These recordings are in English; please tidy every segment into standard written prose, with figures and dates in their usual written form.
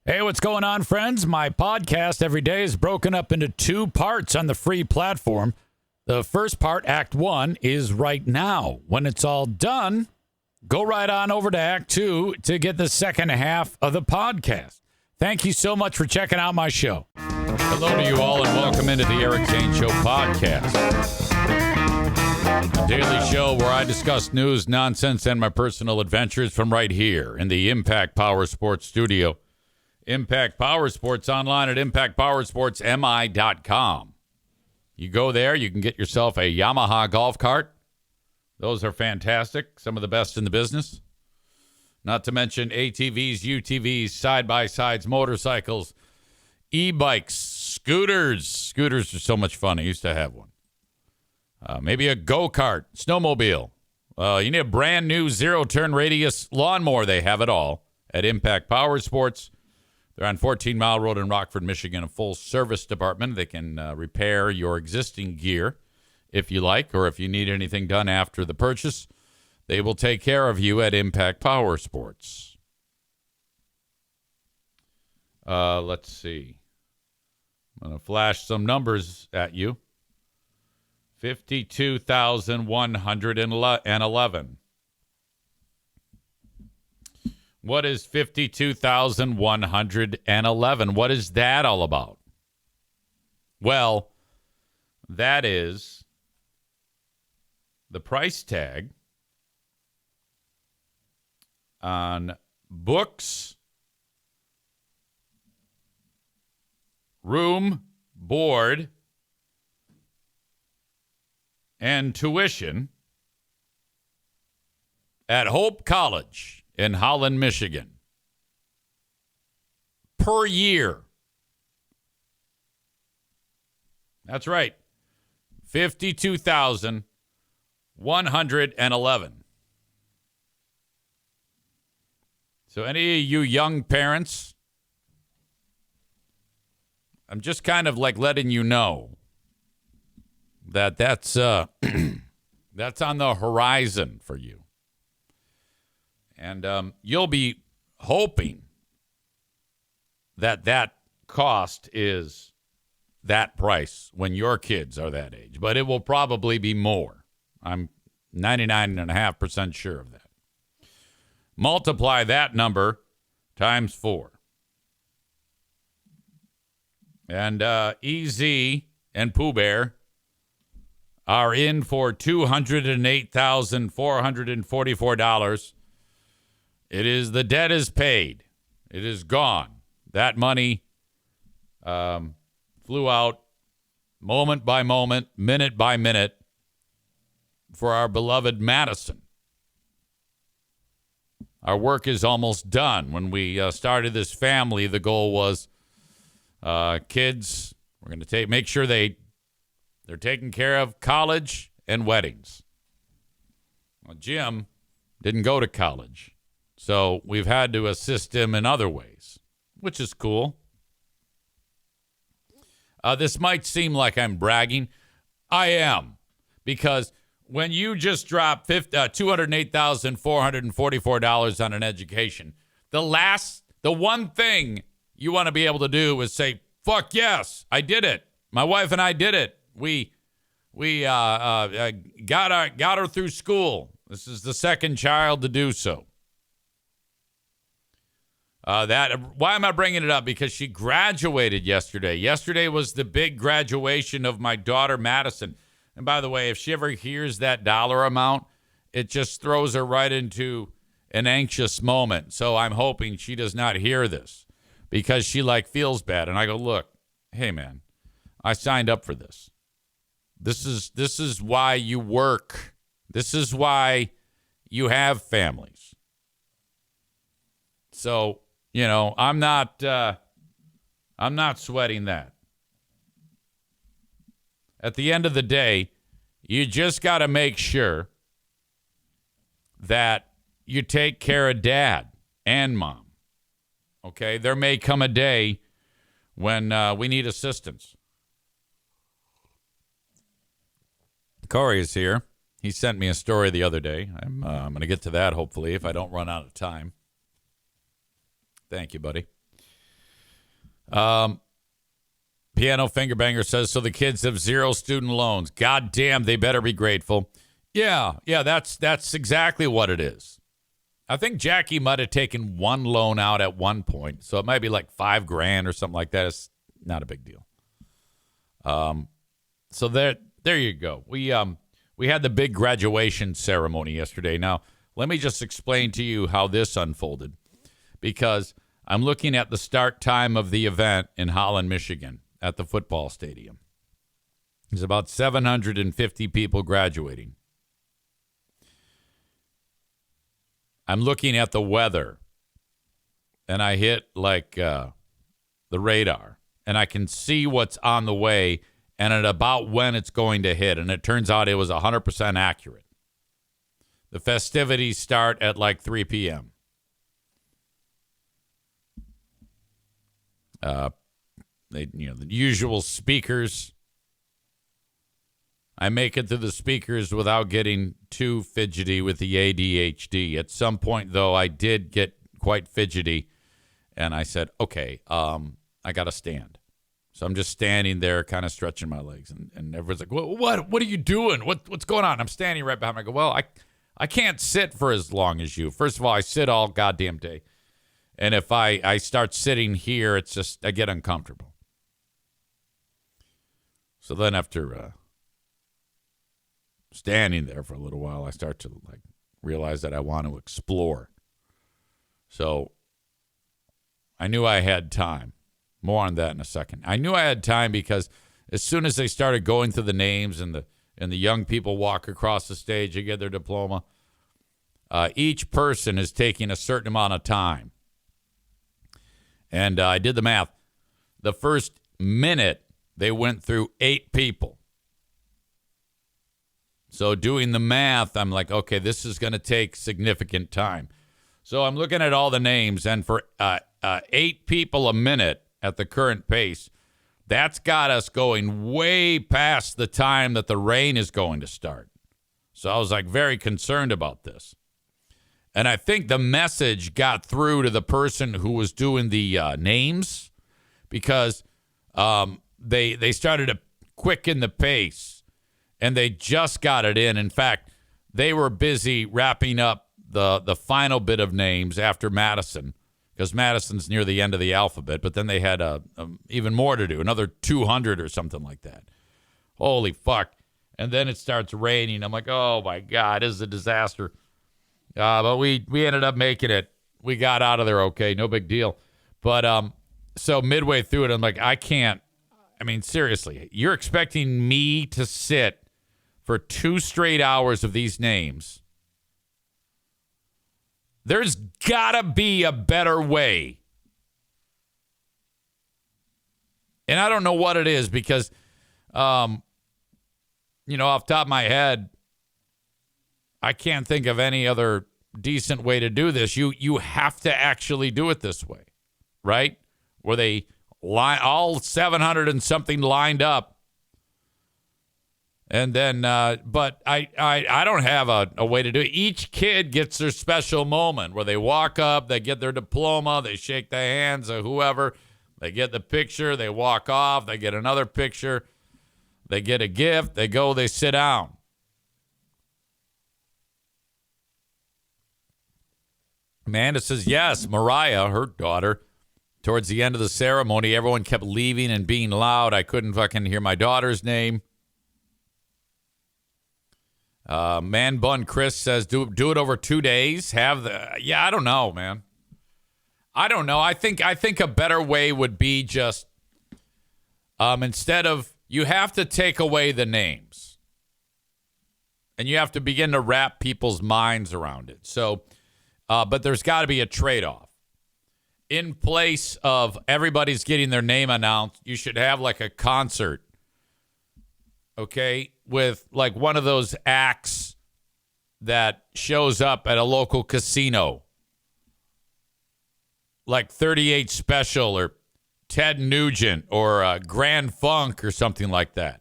Hey, what's going on, friends? My podcast every day is broken up into two parts on the free platform. The first part, Act 1, is right now. When it's all done, go right on over to Act 2 to get the second half of the podcast. Thank you so much for checking out my show. Hello to you all, and welcome into the Eric Zane Show podcast. A daily show where I discuss news, nonsense, and my personal adventures from right here in the Impact Power Sports studio. Impact Power Sports online at impactpowersportsmi.com. You go there, you can get yourself a Yamaha golf cart. Those are fantastic, some of the best in the business. Not to mention ATVs, UTVs, side-by-sides, motorcycles, e-bikes, scooters. Scooters are so much fun. I used to have one. Maybe a go-kart, snowmobile. You need a brand new zero-turn radius lawnmower. They have it all at Impact Power Sports. They're on 14 Mile Road in Rockford, Michigan, a full service department. They can repair your existing gear if you like, or if you need anything done after the purchase. They will take care of you at Impact Power Sports. Let's see. I'm going to flash some numbers at you. 52,111. What is 52,111? What is that all about? Well, that is the price tag on books, room, board, and tuition at Hope College in Holland, Michigan, per year. That's right. 52,111. So any of you young parents, I'm just kind of like letting you know that that's that's on the horizon for you. And you'll be hoping that that cost is that price when your kids are that age. But it will probably be more. I'm 99.5% sure of that. Multiply that number times 4. And EZ and Pooh Bear are in for $208,444. The debt is paid. It is gone. That money flew out moment by moment, minute by minute for our beloved Madison. Our work is almost done. When we started this family, the goal was kids, we're going to make sure they're taken care of, college and weddings. Well, Jim didn't go to college. So we've had to assist him in other ways, which is cool. This might seem like I'm bragging. I am, because when you just drop $208,444 on an education, the one thing you want to be able to do is say, "Fuck yes, I did it. My wife and I did it. We got her through school. This is the second child to do so." Why am I bringing it up? Because she graduated yesterday. Yesterday was the big graduation of my daughter, Madison. And by the way, if she ever hears that dollar amount, it just throws her right into an anxious moment. So I'm hoping she does not hear this, because she feels bad. And I go, look, hey man, I signed up for this. This is why you work. This is why you have families. So, I'm not sweating that. At the end of the day, you just got to make sure that you take care of dad and mom. Okay? There may come a day when we need assistance. Corey is here. He sent me a story the other day. I'm going to get to that, hopefully, if I don't run out of time. Thank you, buddy. Piano Finger Banger says, so the kids have 0 student loans. God damn, they better be grateful. Yeah, that's exactly what it is. I think Jackie might have taken 1 loan out at one point, so it might be like $5,000 or something like that. It's not a big deal. So there you go. We had the big graduation ceremony yesterday. Now, let me just explain to you how this unfolded, because I'm looking at the start time of the event in Holland, Michigan, at the football stadium. There's about 750 people graduating. I'm looking at the weather, and I hit the radar, and I can see what's on the way and at about when it's going to hit. And it turns out it was 100% accurate. The festivities start at like 3 p.m. The usual speakers. I make it to the speakers without getting too fidgety with the ADHD. At some point, though, I did get quite fidgety, and I said, okay, I got to stand. So I'm just standing there, kind of stretching my legs, and everyone's like, what are you doing? What's going on? I'm standing right behind him. I go, well, I can't sit for as long as you. First of all, I sit all goddamn day. And if I start sitting here, it's just, I get uncomfortable. So then after standing there for a little while, I start to realize that I want to explore. So I knew I had time. More on that in a second. I knew I had time because as soon as they started going through the names and the young people walk across the stage to get their diploma, each person is taking a certain amount of time. And I did the math. The first minute, they went through 8 people. So doing the math, I'm like, okay, this is going to take significant time. So I'm looking at all the names, and for 8 people a minute at the current pace, that's got us going way past the time that the rain is going to start. So I was very concerned about this. And I think the message got through to the person who was doing the names, because they started to quicken the pace, and they just got it in. In fact, they were busy wrapping up the final bit of names after Madison, because Madison's near the end of the alphabet, but then they had even more to do, another 200 or something like that. Holy fuck. And then it starts raining. I'm like, oh, my God, this is a disaster. But we ended up making it. We got out of there okay, no big deal. But so midway through it, I'm like, I can't. I mean, seriously, you're expecting me to sit for 2 straight hours of these names? There's got to be a better way. And I don't know what it is, because, off the top of my head, I can't think of any other decent way to do this. You have to actually do it this way, right? Where they all 700 and something lined up. And then, but I don't have a way to do it. Each kid gets their special moment where they walk up, they get their diploma, they shake the hands of whoever, they get the picture, they walk off, they get another picture, they get a gift, they go, they sit down. Amanda says, yes, Mariah, her daughter, towards the end of the ceremony, everyone kept leaving and being loud. I couldn't fucking hear my daughter's name. Man Bun Chris says, do it over 2 days. I don't know, man. I don't know. I think a better way would be just instead of, you have to take away the names, and you have to begin to wrap people's minds around it. So, but there's got to be a trade-off. In place of everybody's getting their name announced, you should have a concert, okay, with one of those acts that shows up at a local casino, like 38 Special or Ted Nugent or Grand Funk or something like that.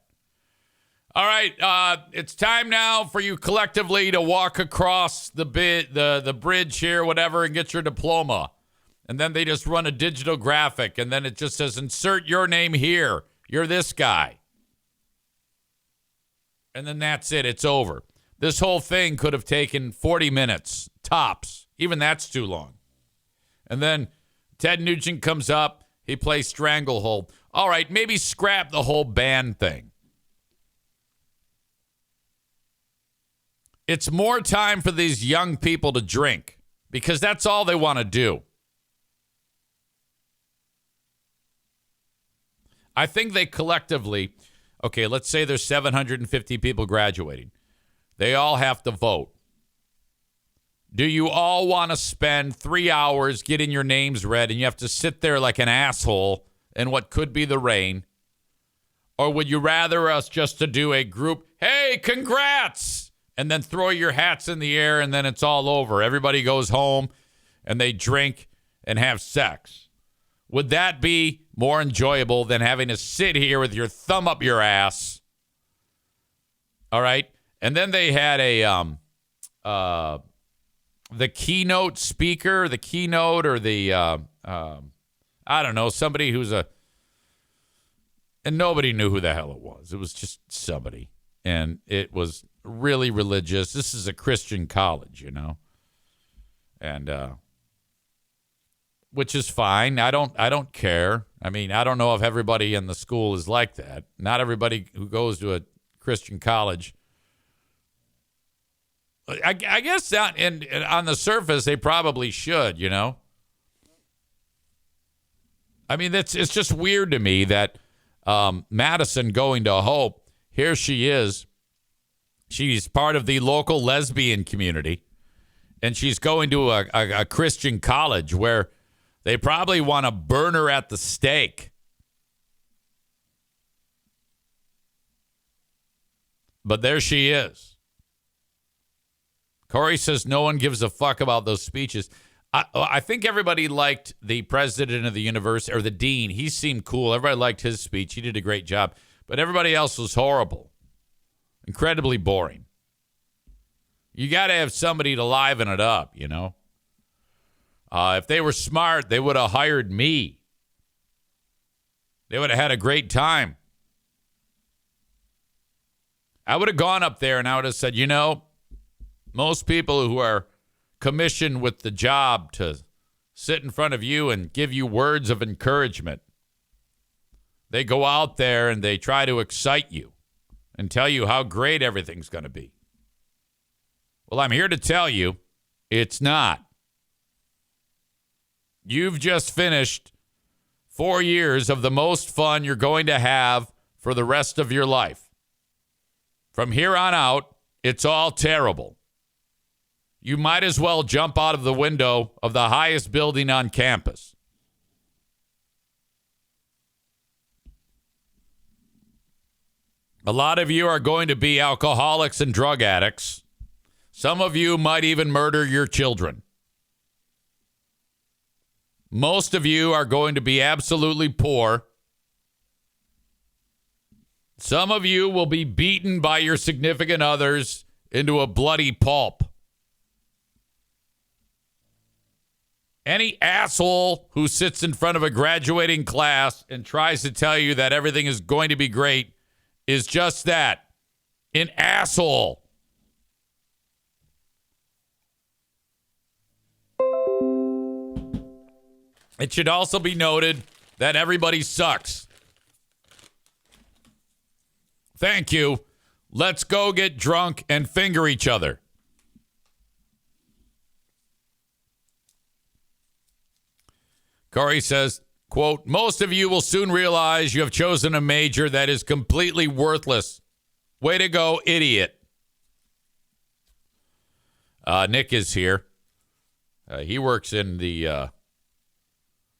All right, it's time now for you collectively to walk across the bridge here, whatever, and get your diploma. And then they just run a digital graphic, and then it just says, insert your name here. You're this guy. And then that's it. It's over. This whole thing could have taken 40 minutes, tops. Even that's too long. And then Ted Nugent comes up. He plays Stranglehold. All right, maybe scrap the whole band thing. It's more time for these young people to drink because that's all they want to do. I think they collectively, okay, let's say there's 750 people graduating. They all have to vote. Do you all want to spend 3 hours getting your names read and you have to sit there like an asshole in what could be the rain? Or would you rather us just to do a group, hey, congrats, and then throw your hats in the air and then it's all over? Everybody goes home and they drink and have sex. Would that be more enjoyable than having to sit here with your thumb up your ass? All right. And then they had the keynote speaker, or the I don't know, somebody who's and nobody knew who the hell it was. It was just somebody. And it was really religious. This is a Christian college, you know. And which is fine. I don't care. I mean, I don't know if everybody in the school is like that. Not everybody who goes to a Christian college. I guess that, and on the surface, they probably should, you know. I mean, it's just weird to me that Madison going to Hope, here she is. She's part of the local lesbian community, and she's going to a Christian college where they probably want to burn her at the stake. But there she is. Corey says no one gives a fuck about those speeches. I think everybody liked the president of the university, or the dean. He seemed cool. Everybody liked his speech. He did a great job. But everybody else was horrible. Incredibly boring. You got to have somebody to liven it up, you know. If they were smart, they would have hired me. They would have had a great time. I would have gone up there and I would have said, you know, most people who are commissioned with the job to sit in front of you and give you words of encouragement, they go out there and they try to excite you and tell you how great everything's going to be. Well, I'm here to tell you it's not. You've just finished 4 years of the most fun you're going to have for the rest of your life. From here on out, it's all terrible. You might as well jump out of the window of the highest building on campus. A lot of you are going to be alcoholics and drug addicts. Some of you might even murder your children. Most of you are going to be absolutely poor. Some of you will be beaten by your significant others into a bloody pulp. Any asshole who sits in front of a graduating class and tries to tell you that everything is going to be great is just that, an asshole. It should also be noted that everybody sucks. Thank you. Let's go get drunk and finger each other. Corey says, quote, most of you will soon realize you have chosen a major that is completely worthless. Way to go, idiot. Nick is here. He works in the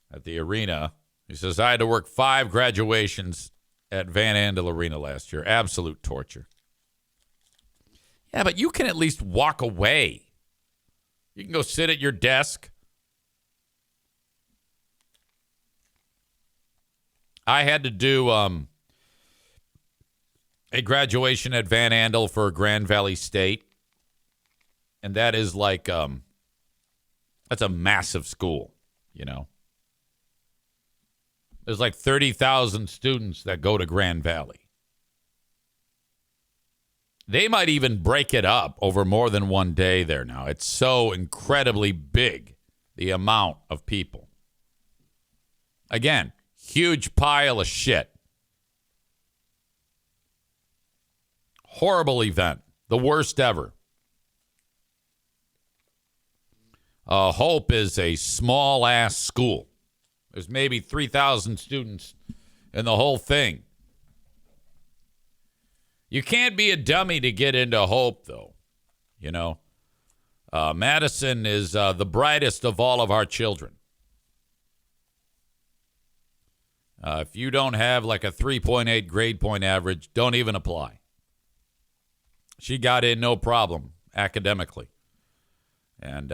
at the arena. He says, I had to work 5 graduations at Van Andel Arena last year. Absolute torture. Yeah, but you can at least walk away. You can go sit at your desk. I had to do a graduation at Van Andel for Grand Valley State. And that is like, that's a massive school. you know. There's like 30,000 students that go to Grand Valley. They might even break it up over more than one day there now. It's so incredibly big, the amount of people. Again, huge pile of shit. Horrible event. The worst ever. Hope is a small-ass school. There's maybe 3,000 students in the whole thing. You can't be a dummy to get into Hope, though. You know, Madison is the brightest of all of our children. If you don't have like a 3.8 grade point average, don't even apply. She got in no problem academically. And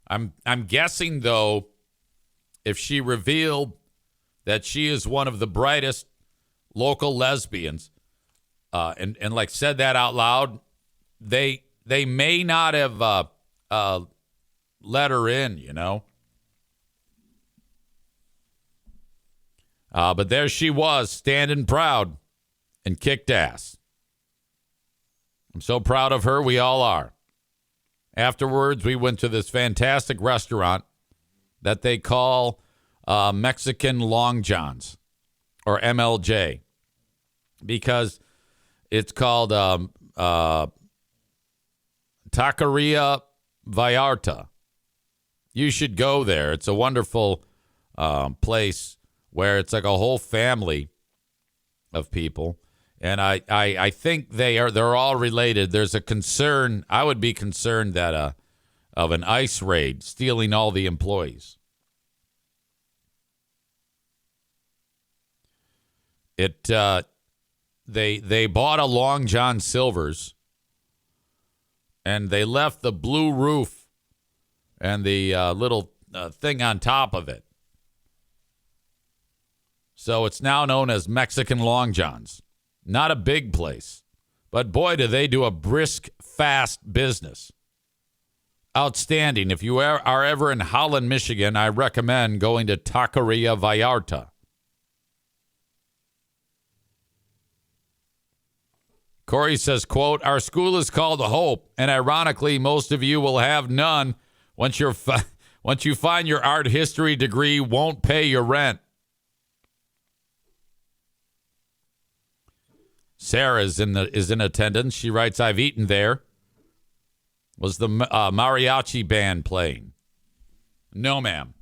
I'm guessing, though, if she revealed that she is one of the brightest local lesbians, and like said that out loud, they may not have let her in, you know. But there she was, standing proud and kicked ass. I'm so proud of her. We all are. Afterwards, we went to this fantastic restaurant that they call Mexican Long Johns, or MLJ, because it's called Taqueria Vallarta. You should go there. It's a wonderful place where it's like a whole family of people. And I think they're all related. There's a concern. I would be concerned that of an ICE raid stealing all the employees. They bought a Long John Silver's, and they left the blue roof and the little thing on top of it. So it's now known as Mexican Long Johns. Not a big place, but boy, do they do a brisk, fast business. Outstanding. If you are ever in Holland, Michigan, I recommend going to Taqueria Vallarta. Corey says, quote, our school is called Hope, and ironically, most of you will have none once you find your art history degree won't pay your rent. Sarah is in attendance. She writes, I've eaten there. Was the mariachi band playing? No, ma'am.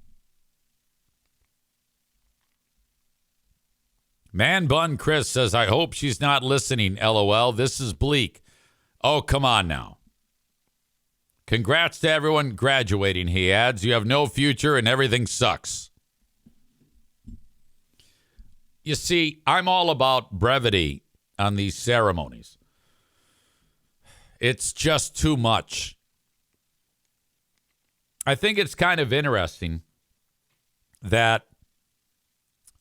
Man Bun Chris says, I hope she's not listening, LOL. This is bleak. Oh, come on now. Congrats to everyone graduating, he adds. You have no future and everything sucks. You see, I'm all about brevity on these ceremonies. It's just too much. I think it's kind of interesting that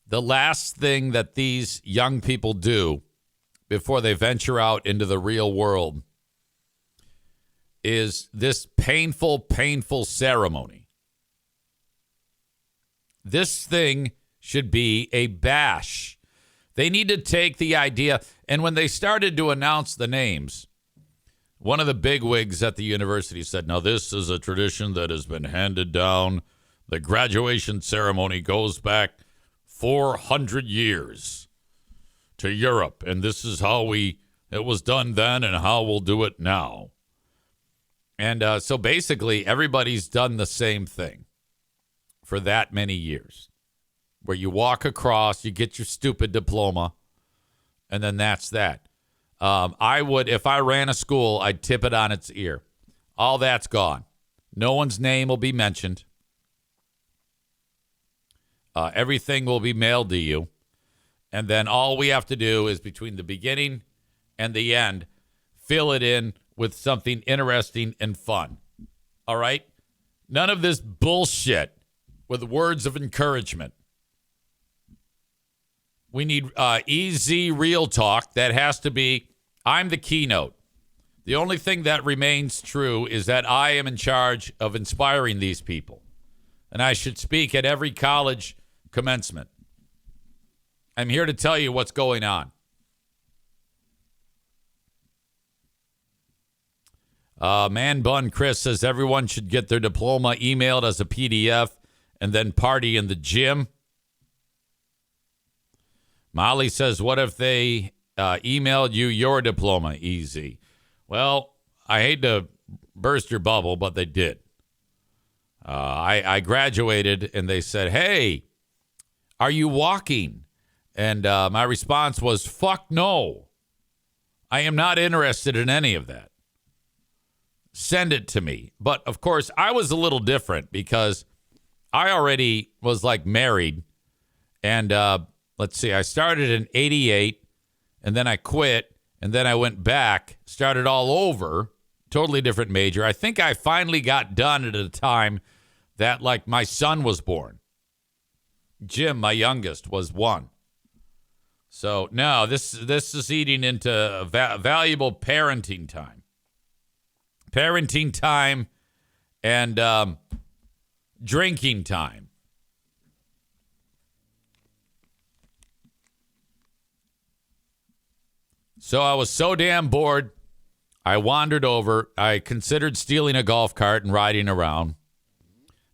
the last thing that these young people do before they venture out into the real world is this painful, painful ceremony. This thing should be a bash. They need to take the idea, and when they started to announce the names, one of the bigwigs at the university said, now this is a tradition that has been handed down. The graduation ceremony goes back 400 years to Europe, and this is how it was done then and how we'll do it now. And so basically everybody's done the same thing for that many years, where you walk across, you get your stupid diploma, and then that's that. I would, if I ran a school, I'd tip it on its ear. All that's gone. No one's name will be mentioned. Everything will be mailed to you. And then all we have to do is between the beginning and the end, fill it in with something interesting and fun. All right? None of this bullshit with words of encouragement. We need easy real talk that has to be, I'm the keynote. The only thing that remains true is that I am in charge of inspiring these people. and I should speak at every college commencement. I'm here to tell you what's going on. Man Bun Chris says everyone should get their diploma emailed as a PDF and then party in the gym. Molly says, what if they emailed you your diploma? Easy. Well, I hate to burst your bubble, but they did. I graduated and they said, hey, are you walking? And my response was, fuck no. I am not interested in any of that. Send it to me. But, of course, I was a little different because I already was, like, married. And, let's see, I started in 88, and then I quit, and then I went back, started all over, totally different major. I think I finally got done at a time that, like, my son was born. Jim, my youngest, was 1. So, no, this is eating into valuable parenting time. Parenting time and drinking time. So I was so damn bored, I wandered over. I considered stealing a golf cart and riding around.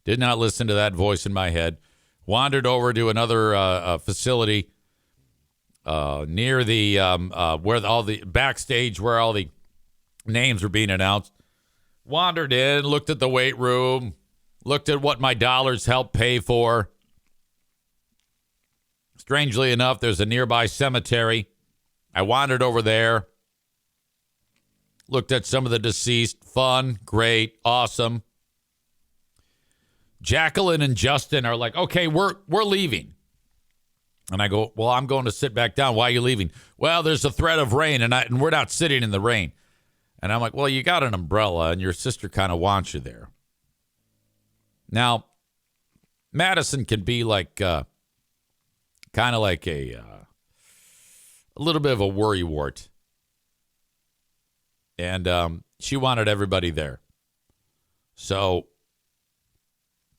Did not listen to that voice in my head. Wandered over to another facility near the where all the backstage, where all the names were being announced. Wandered in, looked at the weight room, looked at what my dollars helped pay for. Strangely enough, there's a nearby cemetery. I wandered over there, looked at some of the deceased. Fun, great, awesome. Jacqueline and Justin are like, okay, we're leaving. And I go, well, I'm going to sit back down. Why are you leaving? Well, there's a threat of rain, and we're not sitting in the rain. And I'm like, well, you got an umbrella, and your sister kind of wants you there. Now, Madison can be like, kind of like a little bit of a worrywart. And she wanted everybody there. So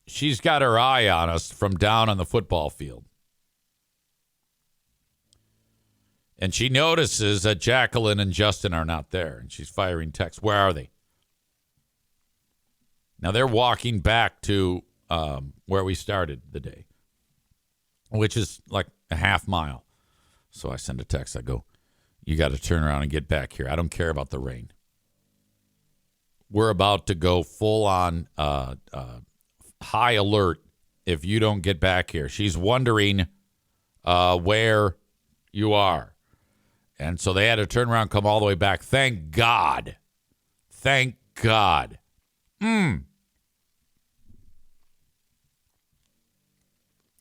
she's got her eye on us from down on the football field. And she notices that Jacqueline and Justin are not there. And she's firing texts. Where are they? Now, they're walking back to where we started the day, which is like a half mile. So I send a text. I go, you got to turn around and get back here. I don't care about the rain. We're about to go full on high alert if you don't get back here. She's wondering where you are. And so they had to turn around, come all the way back. Thank God. Thank God.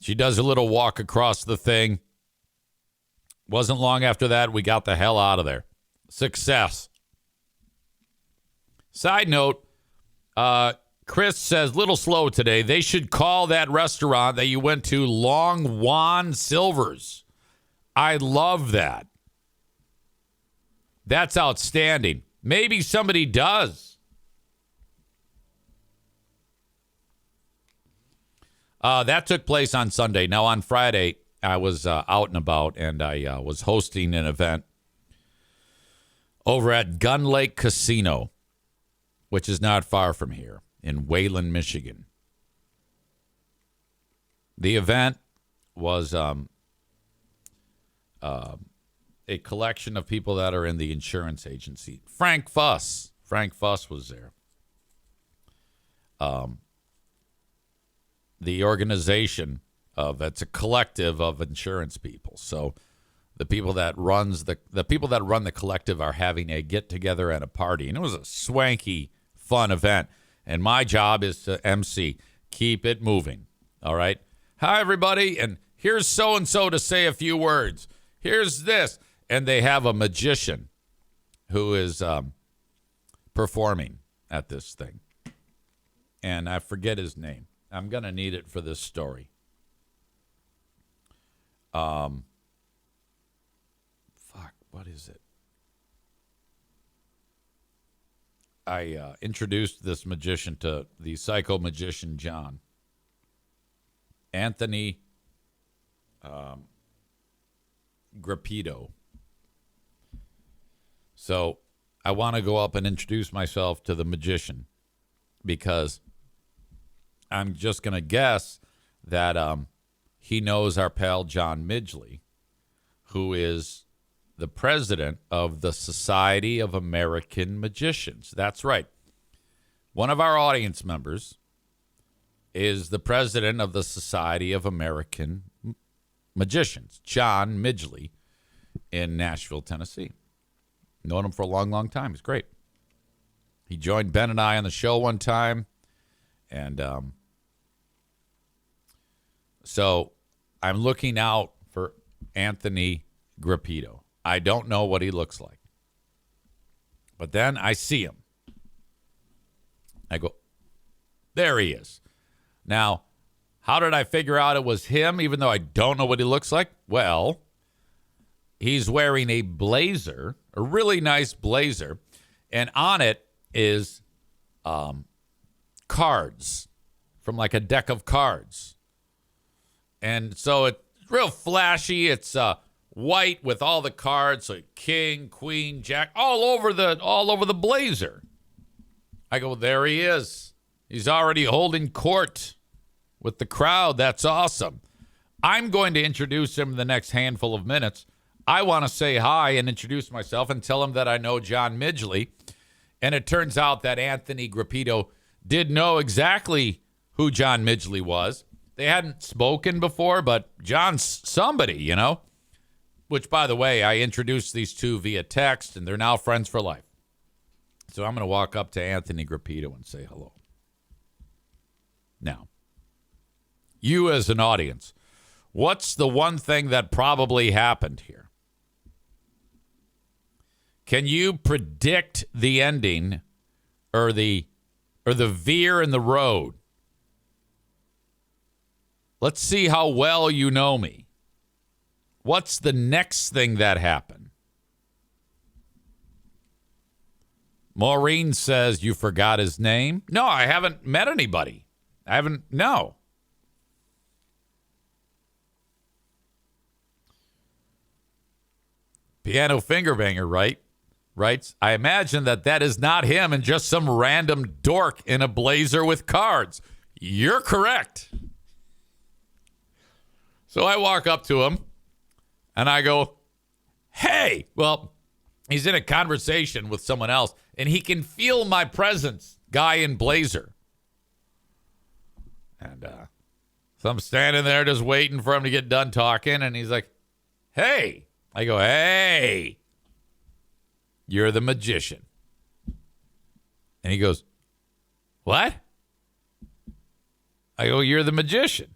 She does a little walk across the thing. Wasn't long after that, we got the hell out of there. Success. Side note, Chris says, little slow today. They should call that restaurant that you went to Long Juan Silver's. I love that. That's outstanding. Maybe somebody does. That took place on Sunday. Now, on Friday, I was out and about, and I was hosting an event over at Gun Lake Casino, which is not far from here in Wayland, Michigan. The event was a collection of people that are in the insurance agency. Frank Fuss was there. The organization that's a collective of insurance people. So the people that run the collective are having a get together and a party, and it was a swanky, fun event. And my job is to MC, keep it moving. All right. Hi everybody, and here's so and so to say a few words. Here's this. And they have a magician who is performing at this thing. And I forget his name. I'm going to need it for this story. Fuck, what is it? I introduced this magician to the psycho magician John. Anthony Grappito. So I want to go up and introduce myself to the magician because I'm just going to guess that he knows our pal John Midgley, who is the president of the Society of American Magicians. That's right. One of our audience members is the president of the Society of American Magicians, John Midgley, in Nashville, Tennessee. Known him for a long, long time. He's great. He joined Ben and I on the show one time. And so I'm looking out for Anthony Grappito. I don't know what he looks like. But then I see him. I go, there he is. Now, how did I figure out it was him, even though I don't know what he looks like? Well, he's wearing a blazer, a really nice blazer, and on it is cards from like a deck of cards. And so it's real flashy. It's white with all the cards, so king, queen, jack, all over the blazer. I go, there he is. He's already holding court with the crowd. That's awesome. I'm going to introduce him in the next handful of minutes. I want to say hi and introduce myself and tell him that I know John Midgley. And it turns out that Anthony Grappito did know exactly who John Midgley was. They hadn't spoken before, but John's somebody, you know. Which, by the way, I introduced these two via text, and they're now friends for life. So I'm going to walk up to Anthony Grappito and say hello. Now, you as an audience, what's the one thing that probably happened here? Can you predict the ending or the veer in the road? Let's see how well you know me. What's the next thing that happened? Maureen says you forgot his name. No, I haven't met anybody. No. Piano Fingerbanger writes, I imagine that is not him and just some random dork in a blazer with cards. You're correct. So I walk up to him and I go, hey. Well, he's in a conversation with someone else and he can feel my presence, guy in blazer. And so I'm standing there just waiting for him to get done talking. And he's like, hey. I go, hey, you're the magician. And he goes, what? I go, you're the magician.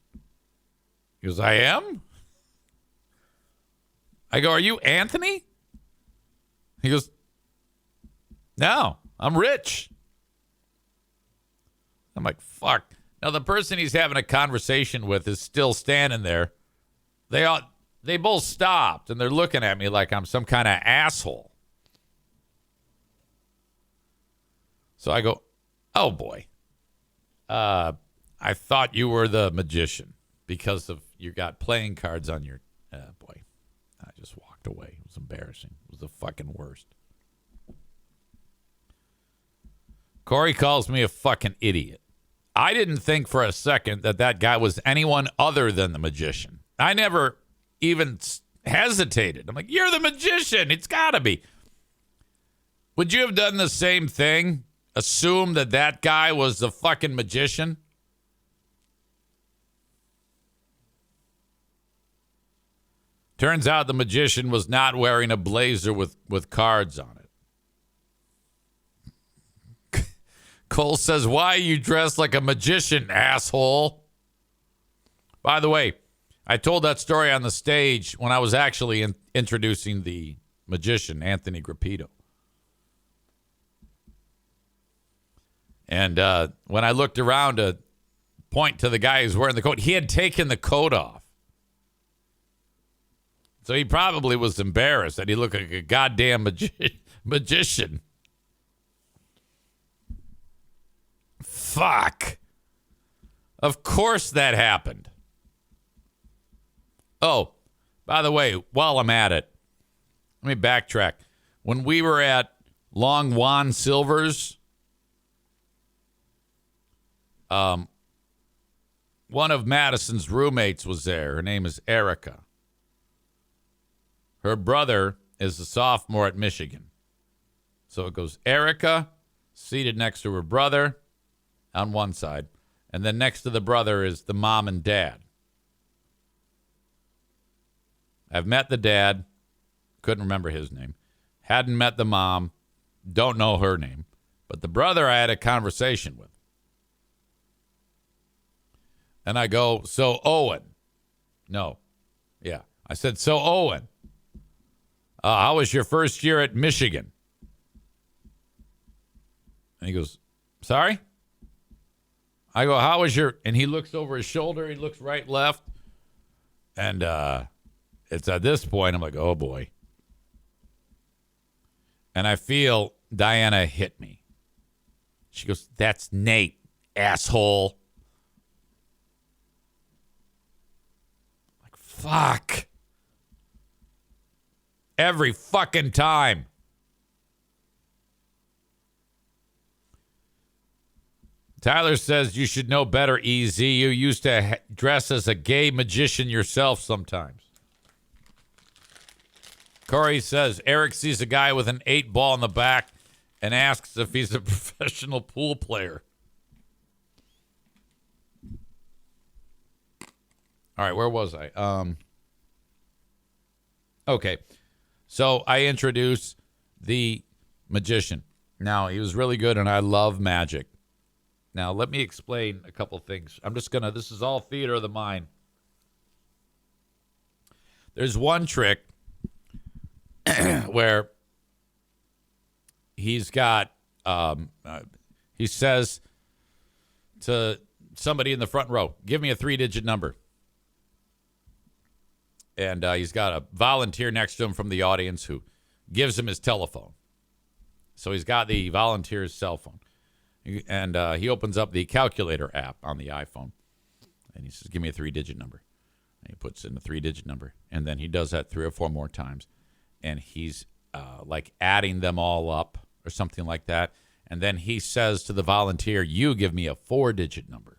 He goes, I am? I go, are you Anthony? He goes, no, I'm Rich. I'm like, fuck. Now, the person he's having a conversation with is still standing there. They both stopped, and they're looking at me like I'm some kind of asshole. So I go, oh, boy. I thought you were the magician because of you got playing cards on your... boy. I just walked away. It was embarrassing. It was the fucking worst. Corey calls me a fucking idiot. I didn't think for a second that guy was anyone other than the magician. I never even hesitated. I'm like, you're the magician. It's got to be. Would you have done the same thing? Assume that guy was the fucking magician? Turns out the magician was not wearing a blazer with cards on it. Cole says, why are you dressed like a magician, asshole? By the way, I told that story on the stage when I was actually introducing the magician, Anthony Grappito. And when I looked around to point to the guy who's wearing the coat, he had taken the coat off. So he probably was embarrassed that he looked like a goddamn magician. Fuck. Of course that happened. Oh, by the way, while I'm at it, let me backtrack. When we were at Long Juan Silver's, one of Madison's roommates was there. Her name is Erica. Her brother is a sophomore at Michigan. So it goes Erica, seated next to her brother on one side, and then next to the brother is the mom and dad. I've met the dad. Couldn't remember his name. Hadn't met the mom. Don't know her name. But the brother I had a conversation with. And I go, so Owen. No. Yeah. I said, so Owen, how was your first year at Michigan? And he goes, sorry? I go, how was your... And he looks over his shoulder. He looks right, left. And it's at this point, I'm like, oh, boy. And I feel Diana hit me. She goes, that's Nate, asshole. Like, fuck. Every fucking time. Tyler says you should know better, EZ. You used to dress as a gay magician yourself sometimes. Corey says Eric sees a guy with an 8-ball in the back and asks if he's a professional pool player. All right, where was I? Okay. So I introduced the magician. Now, he was really good, and I love magic. Now, let me explain a couple things. This is all theater of the mind. There's one trick where he's got, he says to somebody in the front row, give me a 3-digit number. And he's got a volunteer next to him from the audience who gives him his telephone. So he's got the volunteer's cell phone. And he opens up the calculator app on the iPhone. And he says, give me a 3-digit number. And he puts in a 3-digit number. And then he does that 3 or 4 more times. And he's like adding them all up or something like that. And then he says to the volunteer, you give me a 4-digit number.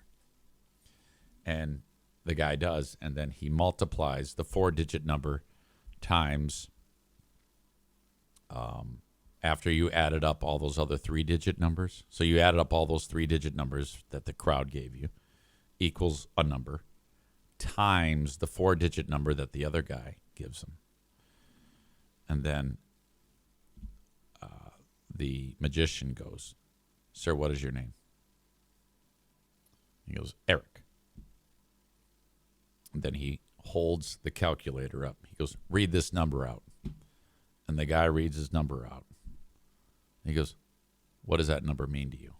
And the guy does. And then he multiplies the 4-digit number times after you added up all those other 3-digit numbers. So you added up all those 3-digit numbers that the crowd gave you equals a number times the 4-digit number that the other guy gives him. And then the magician goes, sir, what is your name? He goes, Eric. And then he holds the calculator up. He goes, read this number out. And the guy reads his number out. He goes, what does that number mean to you?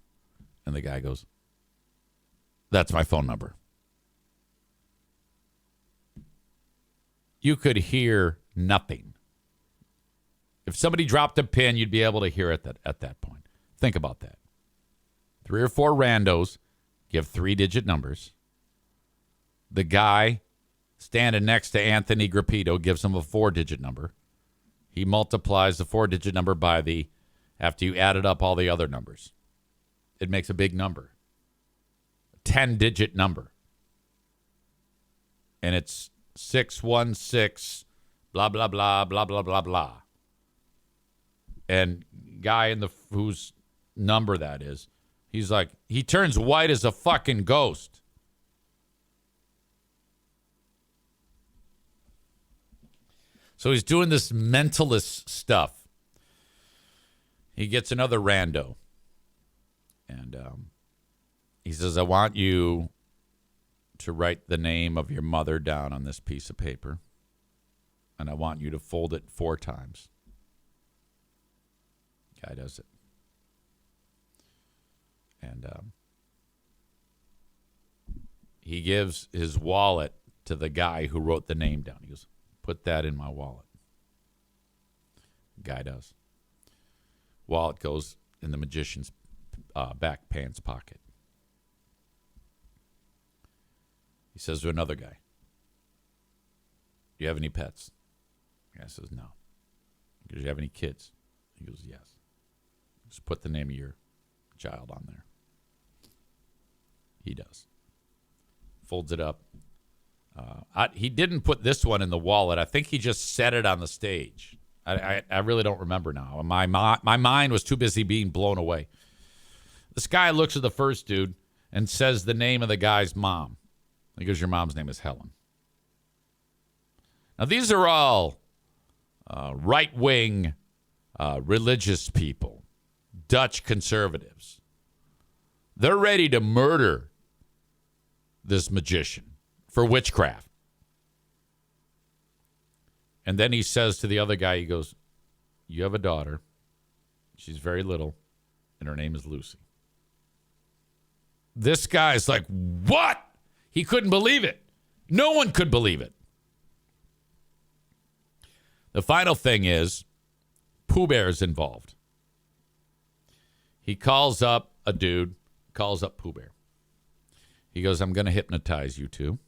And the guy goes, that's my phone number. You could hear nothing. If somebody dropped a pin, you'd be able to hear it at that point. Think about that. 3 or 4 randos give 3-digit numbers. The guy standing next to Anthony Grappito gives him a 4-digit number. He multiplies the 4-digit number by after you added up all the other numbers. It makes a big number. A 10-digit number. And it's 616, blah, blah, blah, blah, blah, blah, blah. And guy whose number that is, he's like, he turns white as a fucking ghost. So he's doing this mentalist stuff. He gets another rando. And he says, I want you to write the name of your mother down on this piece of paper. And I want you to fold it 4 times. Guy does it. And he gives his wallet to the guy who wrote the name down. He goes, put that in my wallet. Guy does. Wallet goes in the magician's back pants pocket. He says to another guy, Do you have any pets? The guy says, no. Do you have any kids? He goes, yes. Just put the name of your child on there. He does. Folds it up. He didn't put this one in the wallet. I think he just set it on the stage. I really don't remember now. My mind was too busy being blown away. This guy looks at the first dude and says the name of the guy's mom. He goes, your mom's name is Helen. Now, these are all right-wing religious people, Dutch conservatives. They're ready to murder this magician for witchcraft. And then he says to the other guy, he goes, you have a daughter. She's very little, and her name is Lucy. This guy's like, what? He couldn't believe it. No one could believe it. The final thing is, Pooh Bear is involved. He calls up a dude, calls up Pooh Bear. He goes, I'm going to hypnotize you two.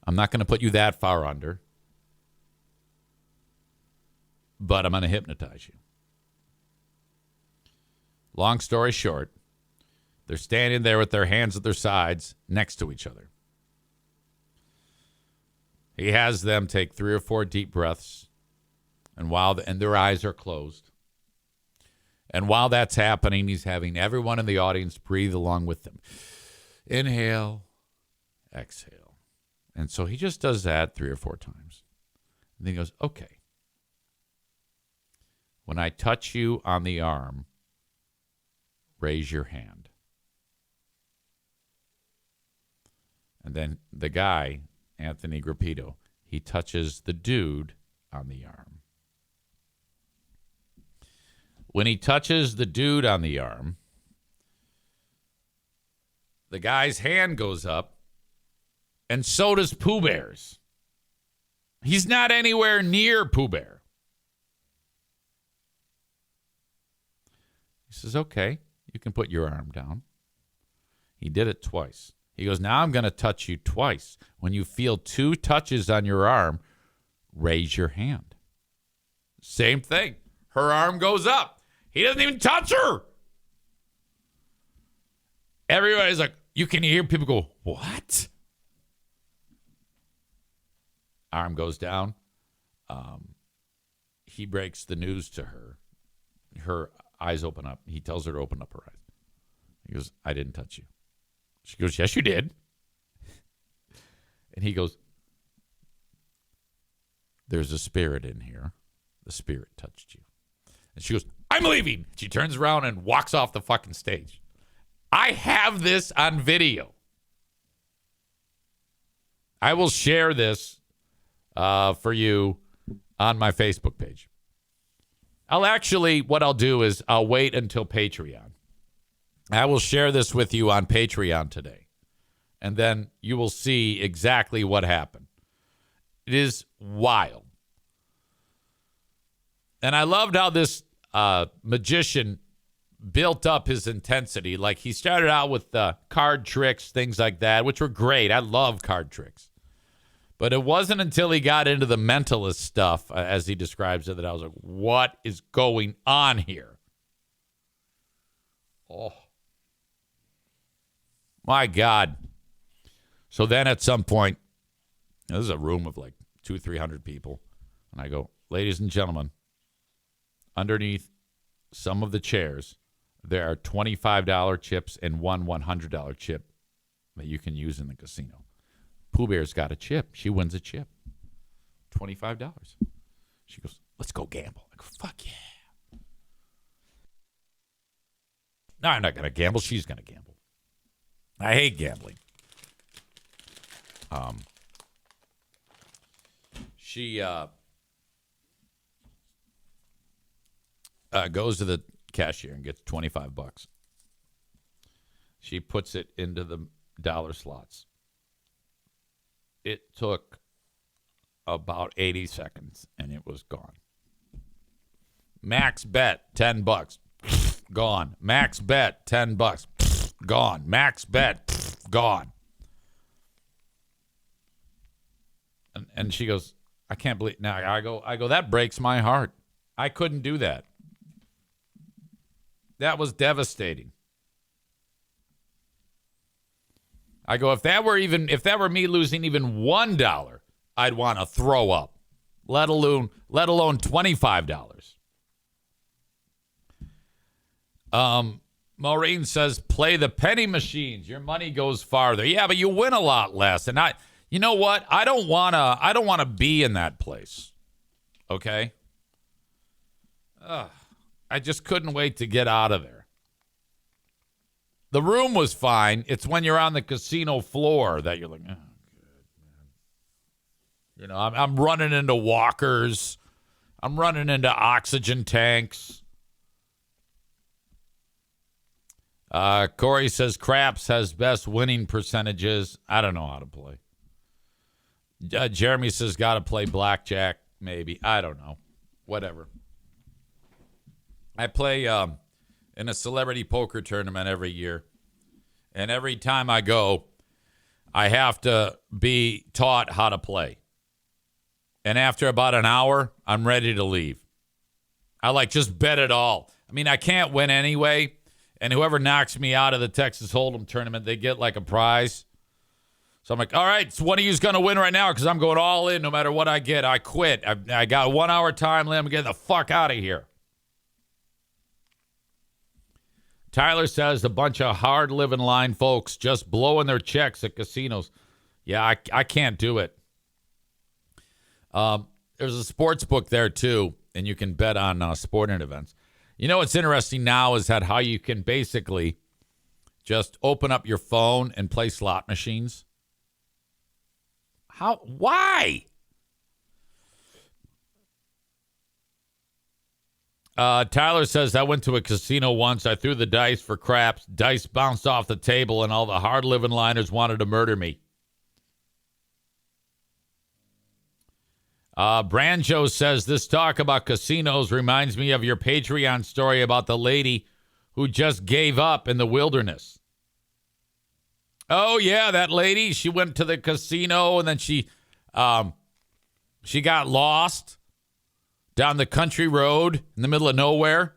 I'm not going to put you that far under, but I'm going to hypnotize you. Long story short, they're standing there with their hands at their sides next to each other. He has them take 3 or 4 deep breaths, and their eyes are closed. And while that's happening, he's having everyone in the audience breathe along with them. Inhale, exhale. And so he just does that 3 or 4 times. And then he goes, okay. When I touch you on the arm, raise your hand. And then the guy, Anthony Grappito, he touches the dude on the arm. When he touches the dude on the arm, the guy's hand goes up, and so does Pooh Bear's. He's not anywhere near Pooh Bear. He says, okay, you can put your arm down. He did it twice. He goes, now I'm going to touch you twice. When you feel 2 touches on your arm, raise your hand. Same thing. Her arm goes up. He doesn't even touch her. Everybody's like, you can hear people go, what? Arm goes down. He breaks the news to her. Her eyes open up. He tells her to open up her eyes. He goes, I didn't touch you. She goes, yes, you did. And he goes, there's a spirit in here. The spirit touched you. And she goes, I'm leaving. She turns around and walks off the fucking stage. I have this on video. I will share this for you on my Facebook page. What I'll do is I'll wait until Patreon. I will share this with you on Patreon today. And then you will see exactly what happened. It is wild. And I loved how this magician built up his intensity. Like, he started out with card tricks, things like that, which were great. I love card tricks. But it wasn't until he got into the mentalist stuff, as he describes it, that I was like, what is going on here? Oh. My God. So then at some point, this is a room of like 200-300 people. And I go, ladies and gentlemen, underneath some of the chairs, there are $25 chips and one $100 chip that you can use in the casino. Pooh Bear's got a chip. She wins a chip. $25. She goes, let's go gamble. I go, fuck yeah. No, I'm not going to gamble. She's going to gamble. I hate gambling. She goes to the cashier and gets $25. She puts it into the dollar slots. It took about 80 seconds, and it was gone. Max bet, $10. Gone. Max bet, $10. Gone. Max bet, gone. And she goes, I can't believe. Now I go, that breaks my heart. I couldn't do that. That was devastating. I go, if that were me losing even $1, I'd want to throw up, let alone $25. Maureen says, play the penny machines. Your money goes farther. Yeah, but you win a lot less. And you know what? I don't wanna be in that place. Okay? I just couldn't wait to get out of there. The room was fine. It's when you're on the casino floor that you're like, oh, good, man. You know, I'm running into walkers. I'm running into oxygen tanks. Corey says craps has best winning percentages. I don't know how to play. Jeremy says got to play blackjack, maybe. I don't know. Whatever. I play in a celebrity poker tournament every year. And every time I go, I have to be taught how to play. And after about an hour, I'm ready to leave. I just bet it all. I mean, I can't win anyway. And whoever knocks me out of the Texas Hold'em tournament, they get like a prize. So I'm like, all right, so one of you's going to win right now because I'm going all in no matter what I get. I quit. I got a 1 hour time limit. I'm getting the fuck out of here. Tyler says a bunch of hard-living line folks just blowing their checks at casinos. Yeah, I can't do it. There's a sports book there, too, and you can bet on sporting events. You know what's interesting now is how you can basically just open up your phone and play slot machines. Why? Tyler says, I went to a casino once. I threw the dice for craps. Dice bounced off the table, and all the hard-living liners wanted to murder me. Branjo says, this talk about casinos reminds me of your Patreon story about the lady who just gave up in the wilderness. Oh, yeah, that lady. She went to the casino, and then she got lost down the country road in the middle of nowhere,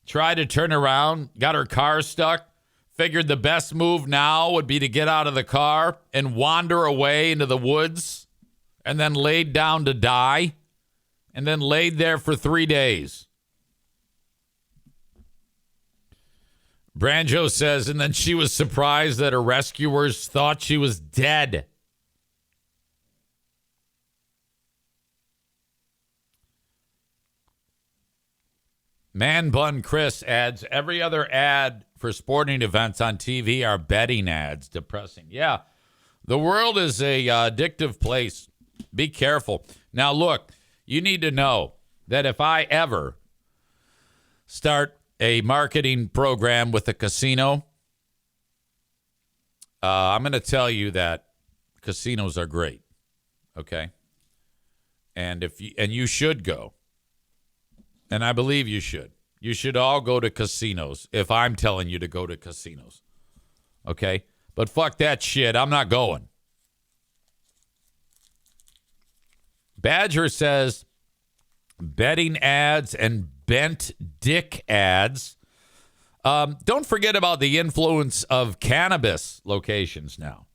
tried to turn around, got her car stuck, figured the best move now would be to get out of the car and wander away into the woods, and then laid down to die, and then laid there for 3 days. Branjo says, and then she was surprised that her rescuers thought she was dead. Man Bun Chris adds, every other ad for sporting events on TV are betting ads. Depressing. Yeah, the world is a addictive place. Be careful. Now, look, you need to know that if I ever start a marketing program with a casino, I'm going to tell you that casinos are great. Okay? And you should go. And I believe you should. You should all go to casinos if I'm telling you to go to casinos. Okay? But fuck that shit. I'm not going. Badger says betting ads and bent dick ads. Don't forget about the influence of cannabis locations now.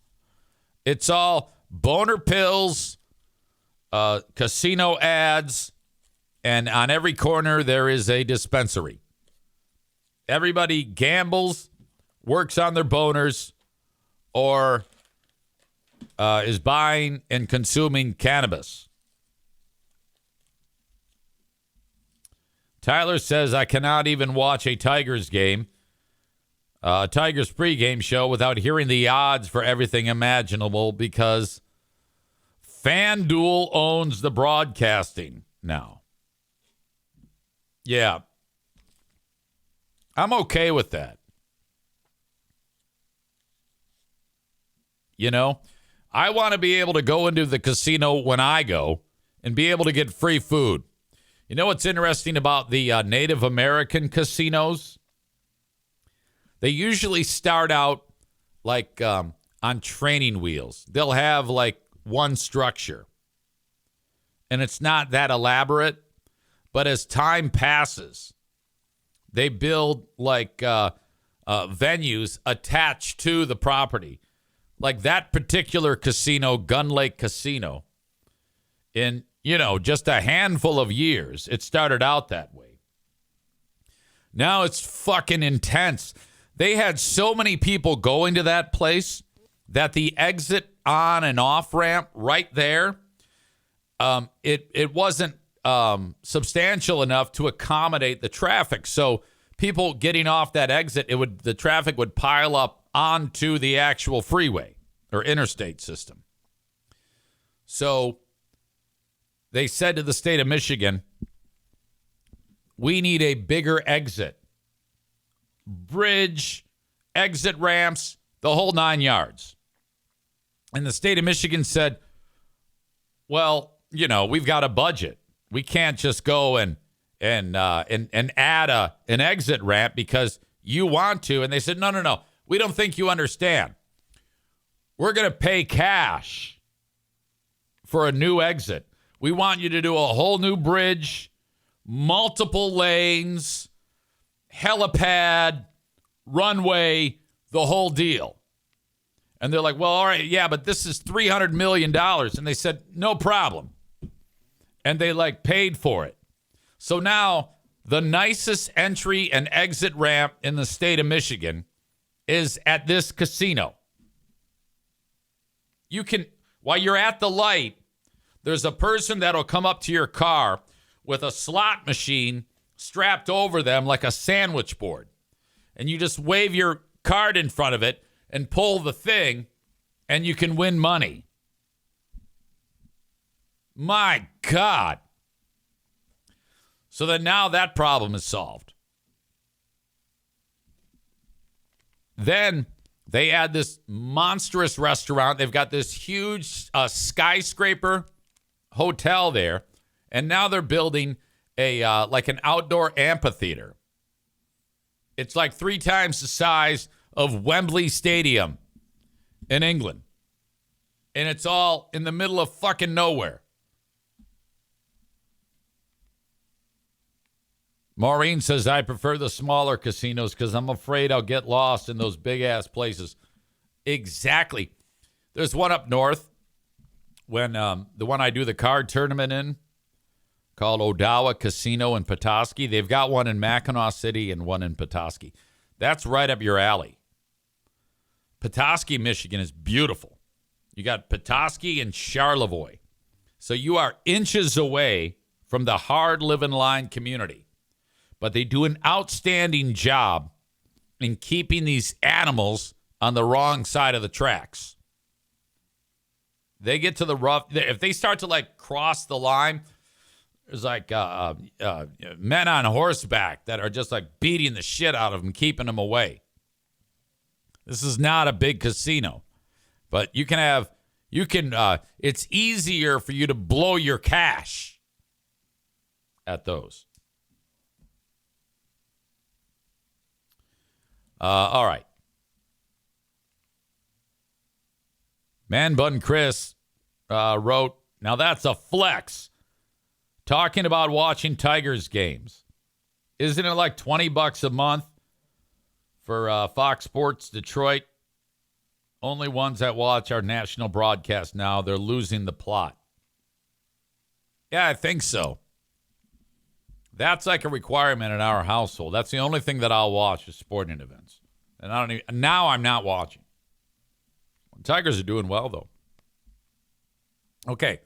It's all boner pills, casino ads, and on every corner, there is a dispensary. Everybody gambles, works on their boners, or is buying and consuming cannabis. Tyler says, I cannot even watch a Tigers game, Tigers pregame show without hearing the odds for everything imaginable because FanDuel owns the broadcasting now. Yeah. I'm okay with that. You know, I want to be able to go into the casino when I go and be able to get free food. You know what's interesting about the Native American casinos? They usually start out like on training wheels. They'll have like one structure. And it's not that elaborate, but as time passes, they build like venues attached to the property. Like that particular casino, Gun Lake Casino, in, just a handful of years, it started out that way. Now it's fucking intense. They had so many people going to that place that the exit on and off ramp right there, it wasn't substantial enough to accommodate the traffic. So people getting off that exit, the traffic would pile up onto the actual freeway or interstate system. So they said to the state of Michigan, we need a bigger exit. Bridge, exit ramps, the whole 9 yards. And the state of Michigan said, well, we've got a budget. We can't just go and add an exit ramp because you want to. And they said, no. We don't think you understand. We're going to pay cash for a new exit. We want you to do a whole new bridge, multiple lanes, helipad, runway, the whole deal. And they're like, well, all right, yeah, but this is $300 million. And they said, no problem. And they paid for it. So now the nicest entry and exit ramp in the state of Michigan is at this casino. You can, while you're at the light, there's a person that'll come up to your car with a slot machine strapped over them like a sandwich board. And you just wave your card in front of it and pull the thing, and you can win money. My God. So then now that problem is solved. Then they add this monstrous restaurant. They've got this huge skyscraper hotel there. And now they're building an outdoor amphitheater. It's like 3 times the size of Wembley Stadium in England. And it's all in the middle of fucking nowhere. Maureen says, I prefer the smaller casinos because I'm afraid I'll get lost in those big-ass places. Exactly. There's one up north when the one I do the card tournament in called Odawa Casino in Petoskey. They've got one in Mackinac City and one in Petoskey. That's right up your alley. Petoskey, Michigan is beautiful. You got Petoskey and Charlevoix. So you are inches away from the hard living line community. But they do an outstanding job in keeping these animals on the wrong side of the tracks. They get to the rough. If they start to cross the line, there's men on horseback that are just beating the shit out of them, keeping them away. This is not a big casino, but it's easier for you to blow your cash at those. All right. Man Bun Chris wrote, now that's a flex. Talking about watching Tigers games. Isn't it $20 a month for Fox Sports Detroit? Only ones that watch our national broadcast now. They're losing the plot. Yeah, I think so. That's a requirement in our household. That's the only thing that I'll watch is sporting events. And I'm not watching. Tigers are doing well, though. Okay,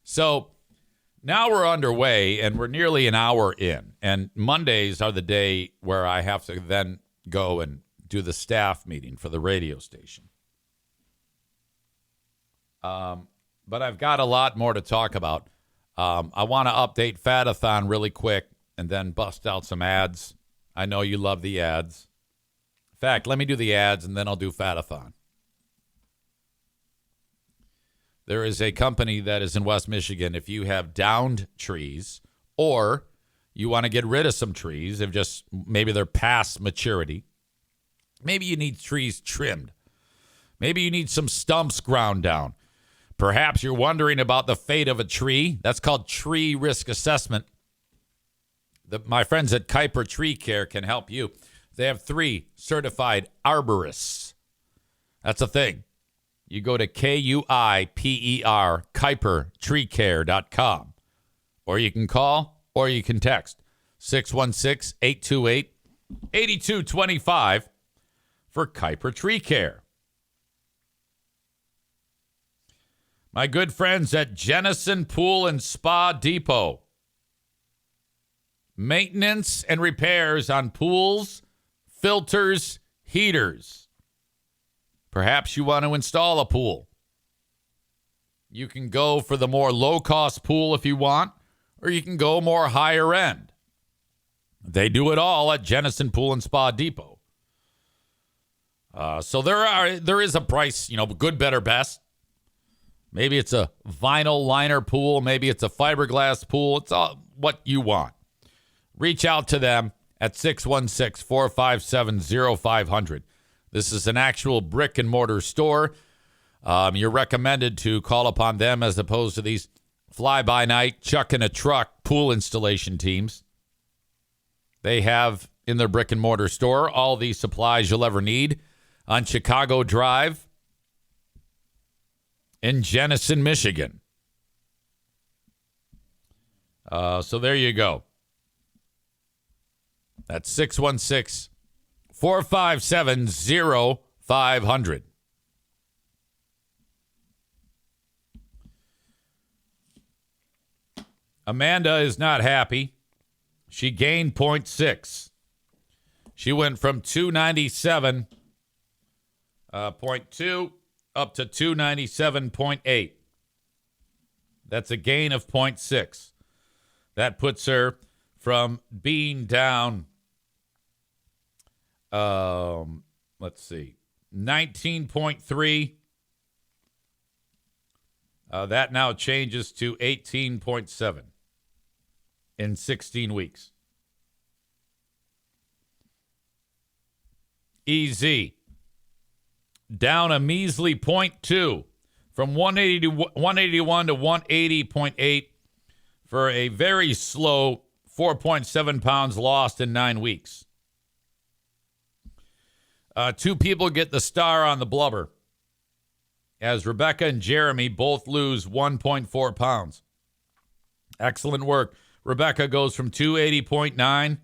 so now we're underway, and we're nearly an hour in. And Mondays are the day where I have to then go and do the staff meeting for the radio station. But I've got a lot more to talk about. I want to update Fatathon really quick and then bust out some ads. I know you love the ads. In fact, let me do the ads, and then I'll do Fatathon. There is a company that is in West Michigan. If you have downed trees or you want to get rid of some trees, if just maybe they're past maturity, maybe you need trees trimmed, maybe you need some stumps ground down, Perhaps you're wondering about the fate of a tree. That's called tree risk assessment. My friends at Kuiper Tree Care can help you. They have 3 certified arborists. That's a thing. You go to KUIPER, KuiperTreeCare.com. Or you can call or you can text 616-828-8225 for Kuiper Tree Care. My good friends at Jennison Pool and Spa Depot. Maintenance and repairs on pools, filters, heaters. Perhaps you want to install a pool. You can go for the more low-cost pool if you want, or you can go more higher end. They do it all at Jennison Pool and Spa Depot. So there is a price, good, better, best. Maybe it's a vinyl liner pool. Maybe it's a fiberglass pool. It's all what you want. Reach out to them at 616-457-0500. This is an actual brick and mortar store. You're recommended to call upon them as opposed to these fly-by-night, chuck-in-a-truck pool installation teams. They have in their brick and mortar store all the supplies you'll ever need on Chicago Drive in Jennison, Michigan. So there you go. That's 616-457-0500. Amanda is not happy. She gained 0.6. She went from 297.2 up to 297.8. That's a gain of 0.6. That puts her from being down, 19.3. That now changes to 18.7 in 16 weeks. EZ down a measly 0.2 from 181 to 180.8 for a very slow 4.7 pounds lost in 9 weeks. 2 people get the star on the blubber as Rebecca and Jeremy both lose 1.4 pounds. Excellent work. Rebecca goes from 280.9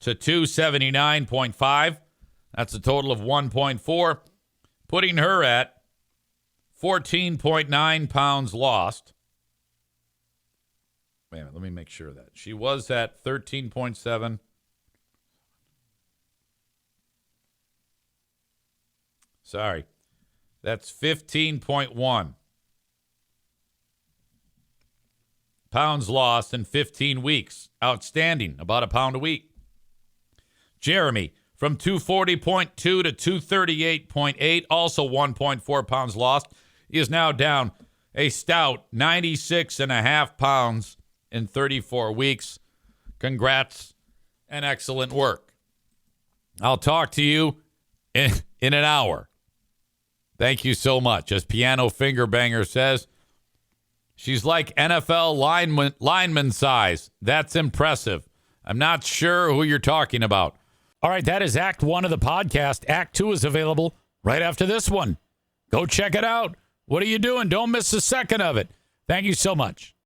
to 279.5. That's a total of 1.4, putting her at 14.9 pounds lost. Wait a minute, let me make sure of that. She was at 13.7. Sorry. That's 15.1 pounds lost in 15 weeks. Outstanding. About a pound a week. Jeremy, from 240.2 to 238.8, also 1.4 pounds lost. He is now down a stout 96.5 pounds in 34 weeks. Congrats and excellent work. I'll talk to you in an hour. Thank you so much. As Piano Finger Banger says, she's like NFL lineman size. That's impressive. I'm not sure who you're talking about. All right, that is Act 1 of the podcast. Act 2 is available right after this one. Go check it out. What are you doing? Don't miss a second of it. Thank you so much.